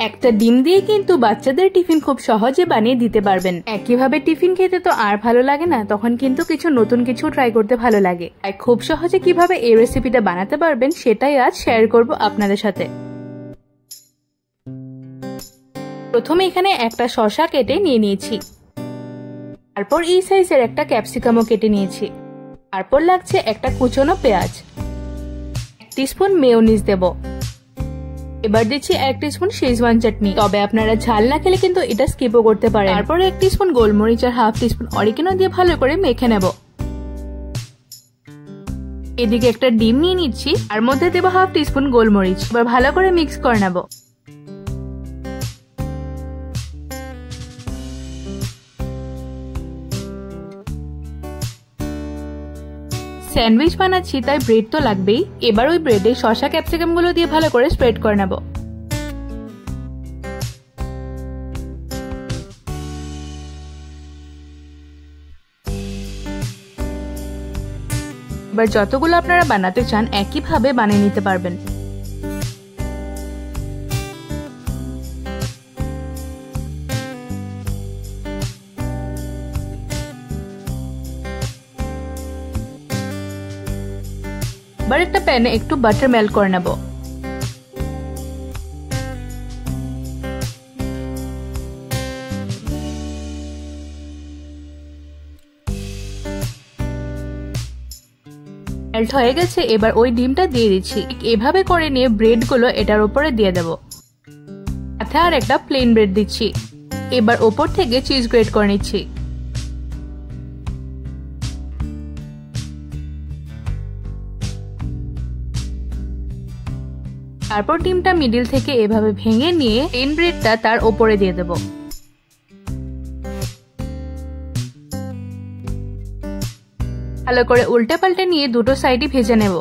একটা ডিম দিয়ে কিন্তু বাচ্চাদের টিফিন খুব সহজে বানিয়ে দিতে পারবেন। একইভাবে টিফিন খেতে তো আর ভালো লাগে না, তখন কিন্তু কিছু নতুন কিছু ট্রাই করতে ভালো লাগে। আর খুব সহজে কিভাবে এই রেসিপিটা বানাতে পারবেন সেটাই আজ শেয়ার করব আপনাদের সাথে। প্রথমে এখানে একটা শসা কেটে নিয়ে নিয়েছি, তারপর এই সাইজের একটা ক্যাপসিকামও কেটে নিয়েছি, তারপর লাগছে একটা কুচনো পেঁয়াজ, 1 টিস্পুন মেয়োনিজ দেব, এবার দিচ্ছি 1 টিস্পুন শেজওয়ান চাটনি, তবে আপনারা ঝাল না খেলে কিন্তু এটা স্কিপও করতে পারেন। তারপর 1 টিস্পুন গোলমরিচ আর 1/2 টিস্পুন অরিগানো দিয়ে ভালো করে মেখে নেব। এদিকে একটা ডিম নিয়ে নিচ্ছি, আর মধ্যে দেব 1/2 টিস্পুন গোলমরিচ, এবার ভালো করে মিক্স করে নেব। স্যান্ডউইচ বানাচ্ছি তাই ব্রেড তো লাগবেই, এবার ওই ব্রেডে শসা ক্যাপসিকাম গুলো দিয়ে ভালো করে স্প্রেড করে নেব। এবার যতগুলো আপনারা বানাতে চান একইভাবে বানিয়ে নিতে পারবেন। এবার একটা প্যানে একটু বাটার মেল্ট করে নেব। মেল্ট হয়ে গেছে, এবার ওই ডিমটা দিয়ে দিচ্ছি। এভাবে করে নিয়ে ব্রেড গুলো এটার উপরে দিয়ে দেব, সাথে আর একটা প্লেন ব্রেড দিচ্ছি। এবার ওপর থেকে চিজ গ্রেট করে নিচ্ছি। তারপর ডিমটা মিডিল থেকে এভাবে ভেঙে নিয়ে প্লেন ব্রেডটা তার ওপরে দিয়ে দেব। ভালো করে উল্টে পাল্টে নিয়ে দুটো সাইডই ভেজে নেব।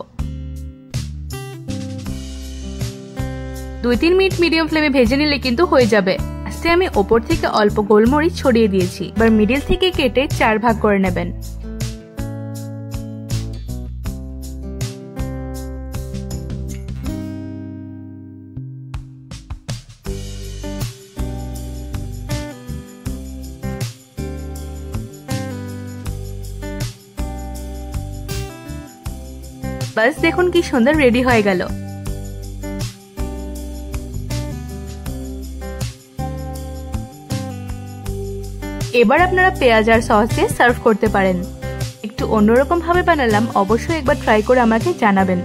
2-3 মিনিট মিডিয়াম ফ্লেমে ভেজে নিলে কিন্তু হয়ে যাবে। আজকে আমি ওপর থেকে অল্প গোলমরিচ ছড়িয়ে দিয়েছি। এবার মিডিল থেকে কেটে 4 ভাগ করে নেবেন। বাস দেখুন কি সুন্দর রেডি হয়ে গেল। এবার আপনারা পেঁয়াজ আর সস দিয়ে সার্ভ করতে পারেন। একটু অন্যরকম ভাবে বানালাম, অবশ্যই একবার ট্রাই করে আমাকে জানাবেন।